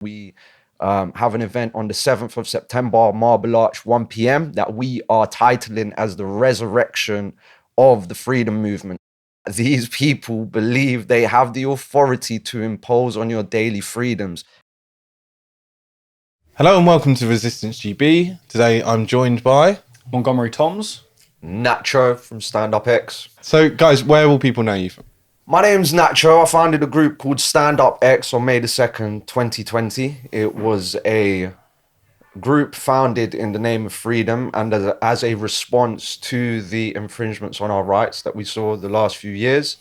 We have an event on the 7th of September, Marble Arch, 1 p.m. that we are titling as the Resurrection of the Freedom Movement. These people believe they have the authority to impose on your daily freedoms. Hello and welcome to Resistance GB. Today I'm joined by Montgomery Toms. Nacho from Standup X. So guys, where will people know you from? My name's Nacho. I founded a group called Standup X on May the 2nd, 2020. It was a group founded in the name of freedom and as a response to the infringements on our rights that we saw the last few years.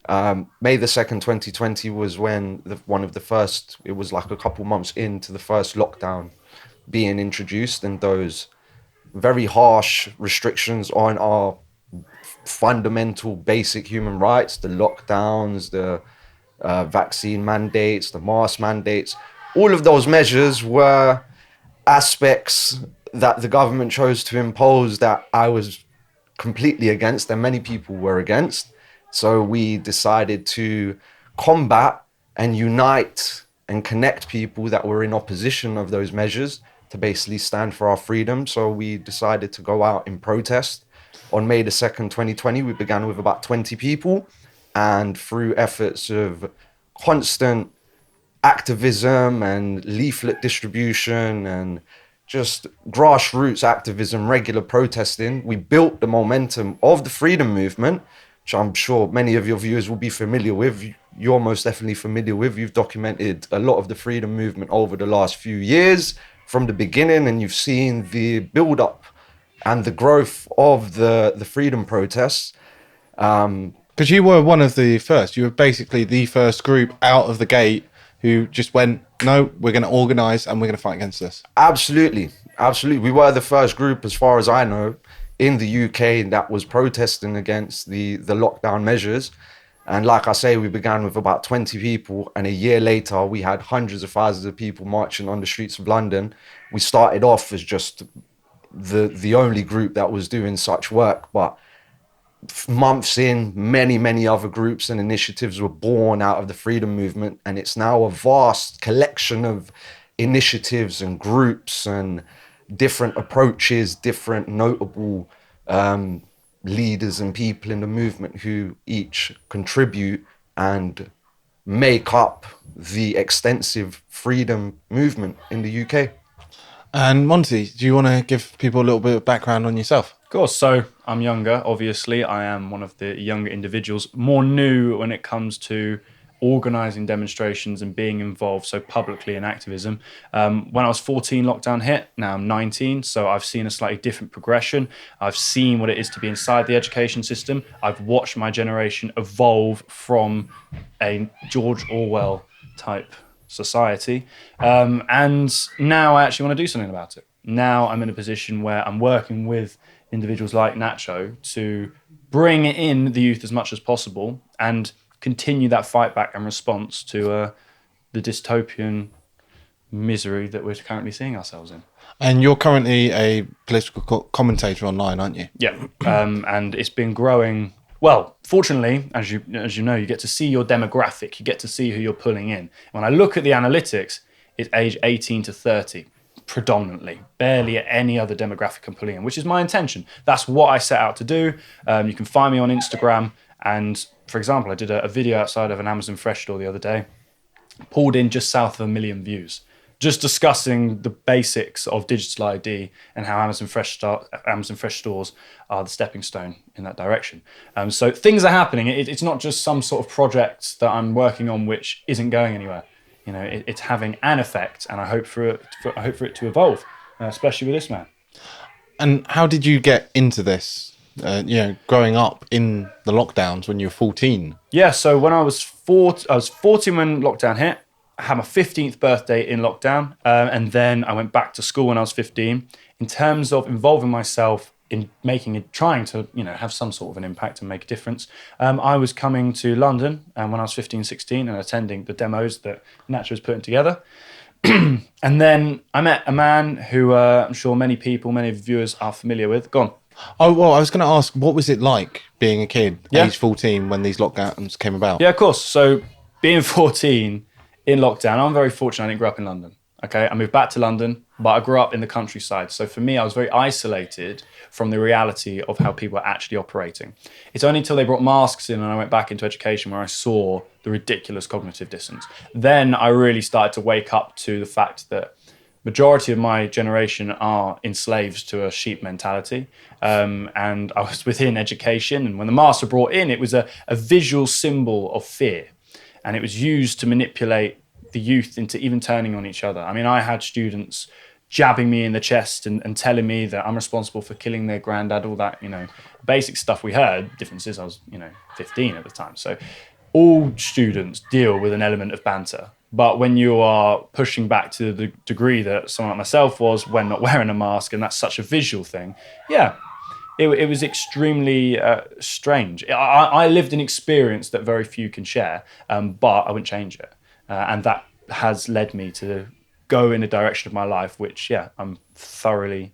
May the 2nd, 2020 was when one of the first, it was like a couple months into the first lockdown being introduced, and those very harsh restrictions on our fundamental basic human rights, the lockdowns, the vaccine mandates, the mask mandates, all of those measures were aspects that the government chose to impose that I was completely against and many people were against. So we decided to combat and unite and connect people that were in opposition of those measures to basically stand for our freedom. So we decided to go out in protest. On May the 2nd, 2020, we began with about 20 people, and through efforts of constant activism and leaflet distribution and just grassroots activism, regular protesting, we built the momentum of the freedom movement, which I'm sure many of your viewers will be familiar with. You're most definitely familiar with. You've documented a lot of the freedom movement over the last few years from the beginning, and you've seen the build-up and the growth of the freedom protests. Because you were one of the first. You were basically the first group out of the gate who just went, no, we're going to organise and we're going to fight against this. Absolutely. We were the first group, as far as I know, in the UK that was protesting against the lockdown measures. And like I say, we began with about 20 people, and a year later, we had hundreds of thousands of people marching on the streets of London. We started off as just the only group that was doing such work, but months in, many other groups and initiatives were born out of the freedom movement, and it's now a vast collection of initiatives and groups and different approaches, different notable leaders and people in the movement who each contribute and make up the extensive freedom movement in the UK. And Monty, do you want to give people a little bit of background on yourself? Of course. So I'm younger, obviously. I am one of the younger individuals, more new when it comes to organising demonstrations and being involved so publicly in activism. When I was 14, lockdown hit. Now I'm 19, so I've seen a slightly different progression. I've seen what it is to be inside the education system. I've watched my generation evolve from a George Orwell type society, and now I actually want to do something about it. Now I'm in a position where I'm working with individuals like Nacho to bring in the youth as much as possible and continue that fight back and response to the dystopian misery that we're currently seeing ourselves in. And you're currently a political commentator online, aren't you? Yeah, and it's been growing. Well, fortunately, as you know, you get to see your demographic. You get to see who you're pulling in. When I look at the analytics, it's age 18 to 30, predominantly. Barely any other demographic I'm pulling in, which is my intention. That's what I set out to do. You can find me on Instagram. And, for example, I did a video outside of an Amazon Fresh store the other day, pulled in just south of 1 million views, just discussing the basics of digital ID and how Amazon Fresh stores are the stepping stone in that direction. So things are happening. It's not just some sort of project that I'm working on which isn't going anywhere. You know, it's having an effect, and I hope for it to evolve, especially with this man. And how did you get into this? Growing up in the lockdowns when you were 14. Yeah, so when I was 14 when lockdown hit. I had my 15th birthday in lockdown, and then I went back to school when I was 15. In terms of involving myself in trying to have some sort of an impact and make a difference, I was coming to London when I was 15, 16 and attending the demos that Nacho was putting together. And then I met a man who I'm sure many of the viewers are familiar with. Go on. Oh, well, I was going to ask, what was it like being a kid, age 14, when these lockdowns came about? Yeah, of course. So being 14 in lockdown. I'm very fortunate I didn't grow up in London. Okay, I moved back to London, but I grew up in the countryside. So for me, I was very isolated from the reality of how people are actually operating. It's only until they brought masks in and I went back into education where I saw the ridiculous cognitive dissonance. Then I really started to wake up to the fact that majority of my generation are enslaved to a sheep mentality. And I was within education. And when the masks were brought in, it was a visual symbol of fear. And it was used to manipulate the youth into even turning on each other. I mean, I had students jabbing me in the chest and telling me that I'm responsible for killing their granddad, all that, basic stuff we heard. Difference is I was, 15 at the time. So all students deal with an element of banter. But when you are pushing back to the degree that someone like myself was when not wearing a mask, and that's such a visual thing, it was extremely strange. I lived an experience that very few can share, but I wouldn't change it. And that has led me to go in a direction of my life, which, I'm thoroughly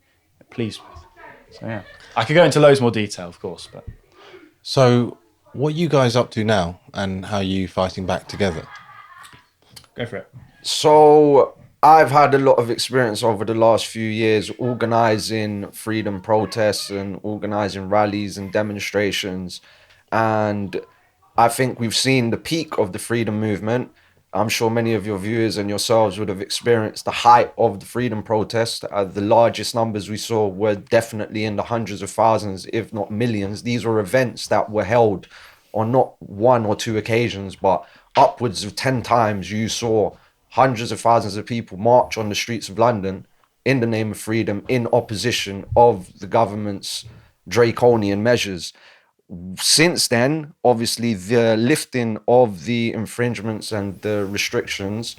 pleased with. So, I could go into loads more detail, of course. But So, what are you guys up to now, and how are you fighting back together? go for it. So I've had a lot of experience over the last few years organizing freedom protests and organizing rallies and demonstrations. And I think we've seen the peak of the freedom movement. I'm sure many of your viewers and yourselves would have experienced the height of the freedom protest. The largest numbers we saw were definitely in the hundreds of thousands, if not millions. These were events that were held on not one or two occasions, but upwards of 10 times. You saw hundreds of thousands of people march on the streets of London in the name of freedom, in opposition of the government's draconian measures. Since then, obviously, the lifting of the infringements and the restrictions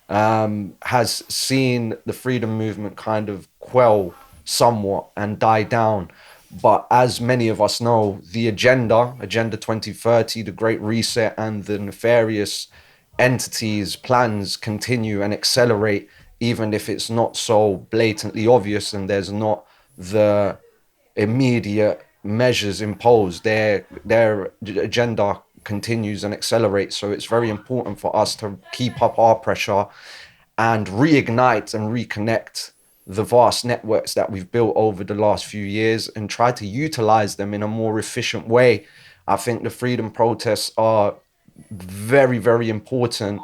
has seen the freedom movement kind of quell somewhat and die down. But as many of us know, the Agenda 2030, the Great Reset, and the nefarious entities' plans continue and accelerate, even if it's not so blatantly obvious and there's not the immediate measures imposed. Their agenda continues and accelerates. So it's very important for us to keep up our pressure and reignite and reconnect the vast networks that we've built over the last few years and try to utilize them in a more efficient way. I think the freedom protests are very, very important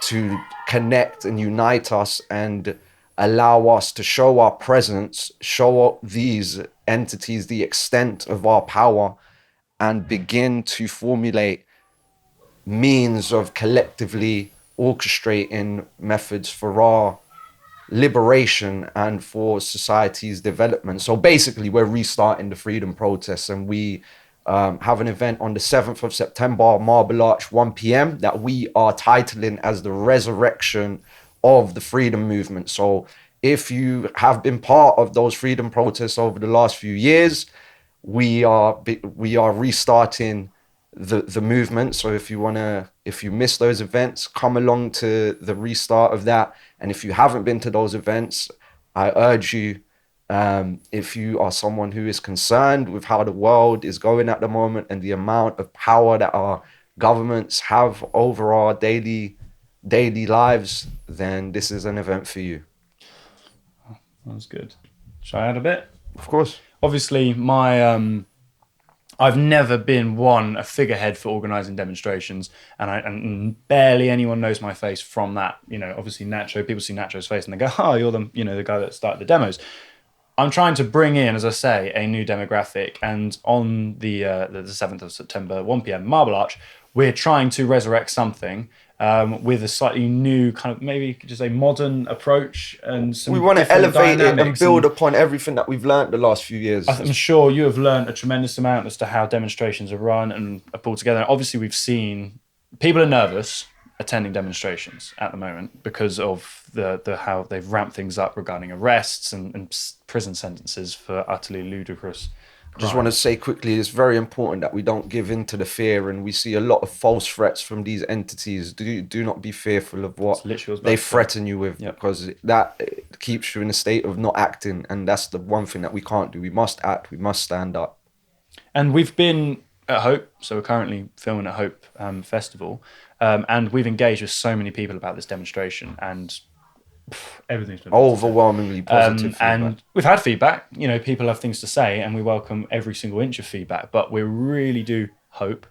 to connect and unite us and allow us to show our presence, show these entities the extent of our power, and begin to formulate means of collectively orchestrating methods for our liberation and for society's development. So basically, we're restarting the freedom protests, and we have an event on the 7th of September, Marble Arch, 1 p.m. that we are titling as the Resurrecting of the freedom movement. So if you have been part of those freedom protests over the last few years, we are restarting the movement. So if you miss those events, come along to the restart of that. And if you haven't been to those events, I urge you, if you are someone who is concerned with how the world is going at the moment and the amount of power that our governments have over our daily lives, then this is an event for you. That was good. Shall I add a bit? Of course. Obviously, I've never been a figurehead for organising demonstrations, and barely anyone knows my face from that. Obviously Nacho, people see Nacho's face and they go, "Oh, you're the guy that started the demos." I'm trying to bring in, as I say, a new demographic, and on the 7th of September, 1 p.m, Marble Arch, we're trying to resurrect something with a slightly new kind of, maybe you could just say, modern approach, and some. We want to elevate it and build and upon everything that we've learned the last few years. I'm sure you have learned a tremendous amount as to how demonstrations are run and are pulled together. Obviously, we've seen people are nervous attending demonstrations at the moment because of the how they've ramped things up regarding arrests and prison sentences for utterly ludicrous crimes. Just want to say quickly, it's very important that we don't give in to the fear, and we see a lot of false threats from these entities. Do not be fearful of what they threaten you with, because that keeps you in a state of not acting, and that's the one thing that we can't do. We must act, we must stand up. And we've been at Hope, so we're currently filming at Hope Festival. And we've engaged with so many people about this demonstration, and everything's been Overwhelmingly positive feedback. and we've had feedback. You know, people have things to say, and we welcome every single inch of feedback. But we really do hope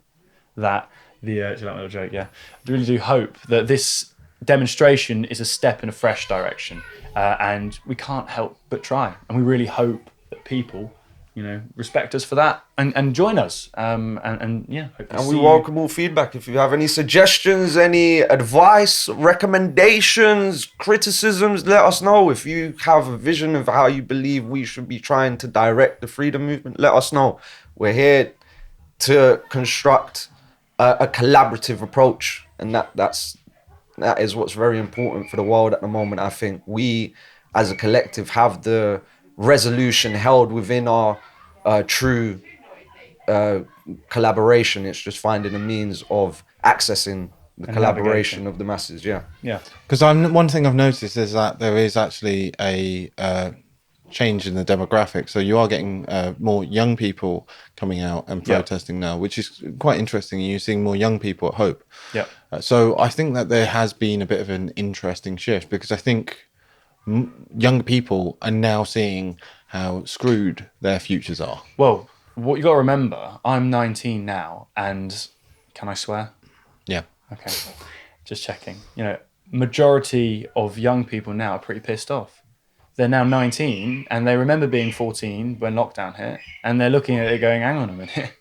that do you like my little joke? Yeah, I really do hope that this demonstration is a step in a fresh direction, and we can't help but try. And we really hope that people, you know, respect us for that and join us. And yeah, and we welcome all feedback. If you have any suggestions, any advice, recommendations, criticisms, let us know. If you have a vision of how you believe we should be trying to direct the freedom movement, let us know. We're here to construct a collaborative approach, and that is what's very important for the world at the moment. I think we, as a collective, have the resolution held within our true collaboration. It's just finding a means of accessing the collaboration of the masses. Yeah. Because one thing I've noticed is that there is actually a change in the demographic. So you are getting more young people coming out and protesting now, which is quite interesting. You're seeing more young people at Hope. Yeah. So I think that there has been a bit of an interesting shift, because I think young people are now seeing how screwed their futures are. Well, what you got to remember, I'm 19 now, and can I swear? Yeah. Okay. Just checking. You know, majority of young people now are pretty pissed off. They're now 19 and they remember being 14 when lockdown hit, and they're looking at it going, hang on a minute.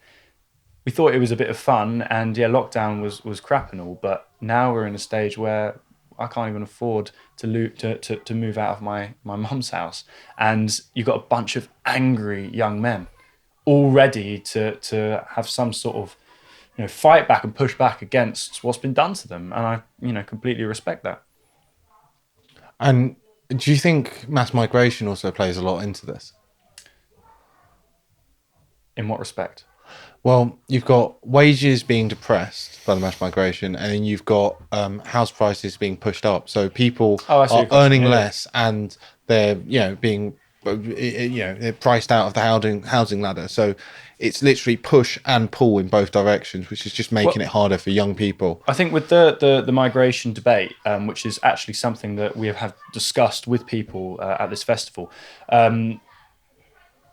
We thought it was a bit of fun, and yeah, lockdown was crap and all, but now we're in a stage where I can't even afford to move out of my mum's house. And you've got a bunch of angry young men all ready to have some sort of, you know, fight back and push back against what's been done to them. And I, you know, completely respect that. And do you think mass migration also plays a lot into this? In what respect? Well, you've got wages being depressed by the mass migration, and then you've got house prices being pushed up. So people are earning less, and they're, you know, being, you know, they're priced out of the housing ladder. So it's literally push and pull in both directions, which is just making it harder for young people. I think with the migration debate, which is actually something that we have discussed with people at this festival,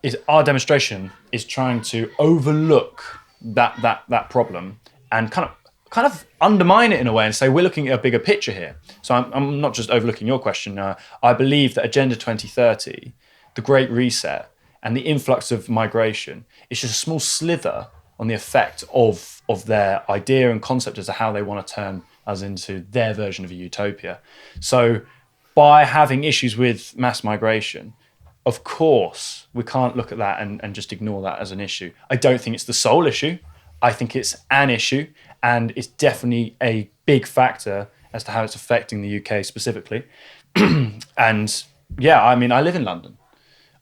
is our demonstration is trying to overlook that problem and kind of undermine it in a way and say we're looking at a bigger picture here. So I'm not just overlooking your question. I believe that Agenda 2030, the Great Reset, and the influx of migration is just a small slither on the effect of their idea and concept as to how they want to turn us into their version of a utopia. So by having issues with mass migration, of course, we can't look at that and just ignore that as an issue. I don't think it's the sole issue. I think it's an issue, and it's definitely a big factor as to how it's affecting the UK specifically. And yeah, I mean, I live in London.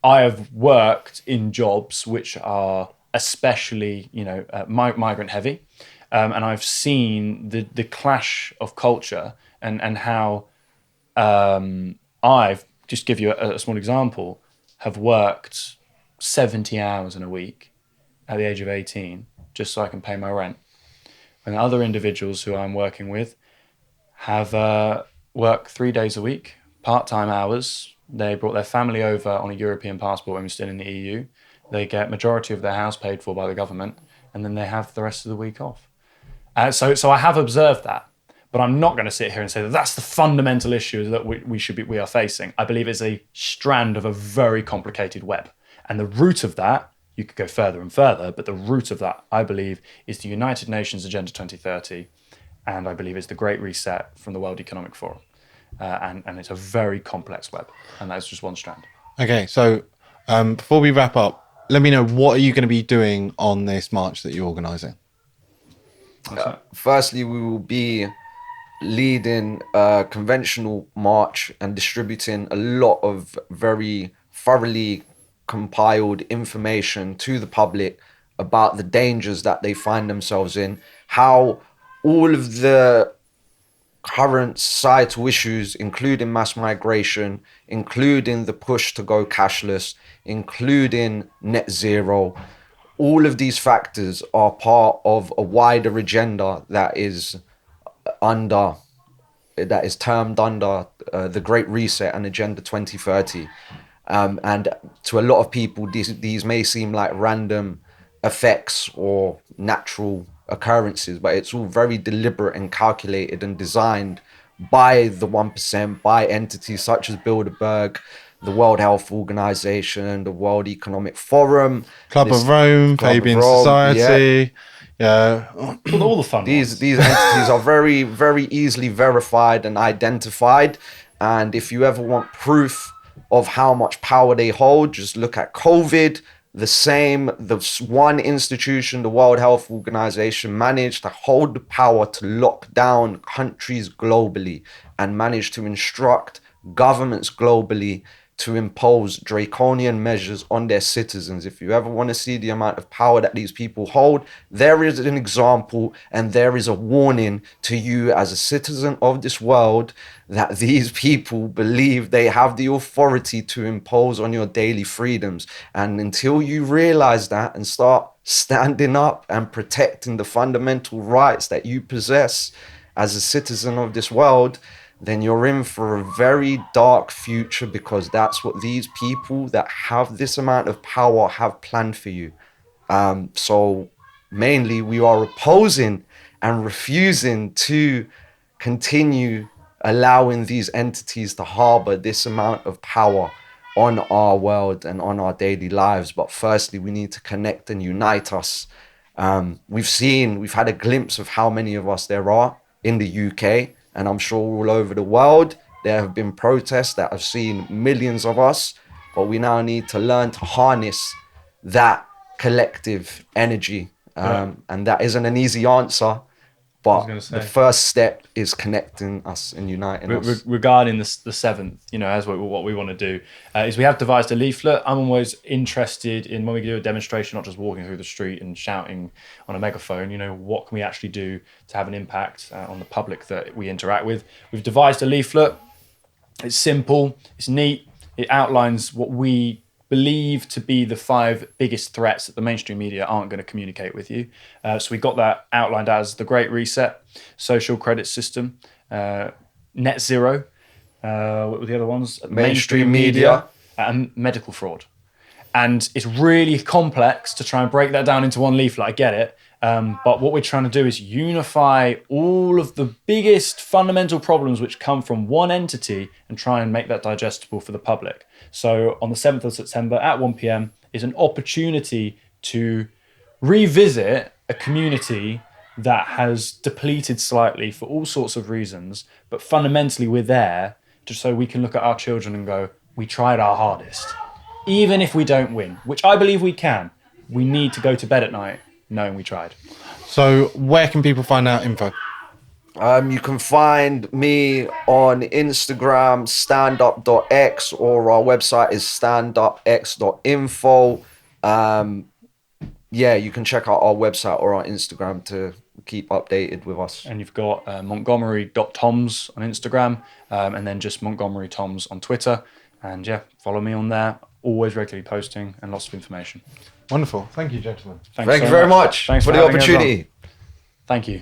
I have worked in jobs which are especially, you know, migrant heavy, and I've seen the clash of culture and how I've, just give you a small example, have worked 70 hours in a week at the age of 18 just so I can pay my rent. And other individuals who I'm working with have worked 3 days a week, part-time hours. They brought their family over on a European passport when we're still in the EU. They get majority of their house paid for by the government, and then they have the rest of the week off. So I have observed that. But I'm not going to sit here and say that that's the fundamental issue that we are facing. I believe it's a strand of a very complicated web. And the root of that, you could go further and further, but the root of that, I believe, is the United Nations Agenda 2030. And I believe it's the Great Reset from the World Economic Forum. And it's a very complex web. And that's just one strand. Okay, so before we wrap up, let me know, what are you going to be doing on this march that you're organising? Firstly, we will be leading a conventional march and distributing a lot of very thoroughly compiled information to the public about the dangers that they find themselves in, how all of the current societal issues, including mass migration, including the push to go cashless, including net zero, all of these factors are part of a wider agenda that is that is termed under the Great Reset and Agenda 2030. And to a lot of people, these may seem like random effects or natural occurrences, but it's all very deliberate and calculated and designed by the 1%, by entities such as Bilderberg, the World Health Organization, the World Economic Forum, Club of Rome, Fabian Society. Yeah, all the fun These entities are very, very easily verified and identified. And if you ever want proof of how much power they hold, just look at COVID. The one institution, the World Health Organization, managed to hold the power to lock down countries globally and managed to instruct governments globally to impose draconian measures on their citizens. If you ever want to see the amount of power that these people hold, there is an example and there is a warning to you as a citizen of this world that these people believe they have the authority to impose on your daily freedoms. And until you realize that and start standing up and protecting the fundamental rights that you possess as a citizen of this world, then you're in for a very dark future, because that's what these people that have this amount of power have planned for you. So mainly we are opposing and refusing to continue allowing these entities to harbor this amount of power on our world and on our daily lives. But firstly, we need to connect and unite us. We've had a glimpse of how many of us there are in the UK, and I'm sure all over the world. There have been protests that have seen millions of us, but we now need to learn to harness that collective energy. And that isn't an easy answer, but the first step is connecting us and uniting us. Regarding the 7th, as what we want to do, is we have devised a leaflet. I'm always interested in, when we do a demonstration, not just walking through the street and shouting on a megaphone, what can we actually do to have an impact on the public that we interact with. We've devised a leaflet. It's simple, it's neat, it outlines what we believe to be the 5 biggest threats that the mainstream media aren't going to communicate with you. So we got that outlined as the Great Reset, social credit system, net zero, what were the other ones? Mainstream media. And medical fraud. And it's really complex to try and break that down into one leaflet, I get it. But what we're trying to do is unify all of the biggest fundamental problems which come from one entity and try and make that digestible for the public. So on the 7th of September at 1 p.m. is an opportunity to revisit a community that has depleted slightly for all sorts of reasons, but fundamentally we're there just so we can look at our children and go, we tried our hardest. Even if we don't win, which I believe we can, we need to go to bed at night knowing we tried. So where can people find out info? You can find me on Instagram, standup.x, or our website is standupx.info. You can check out our website or our Instagram to keep updated with us. And you've got montgomery.toms on Instagram, and then just Montgomery Toms on Twitter. And follow me on there. Always regularly posting and lots of information. Wonderful. Thank you, gentlemen. Thank you very much for the opportunity. Thank you.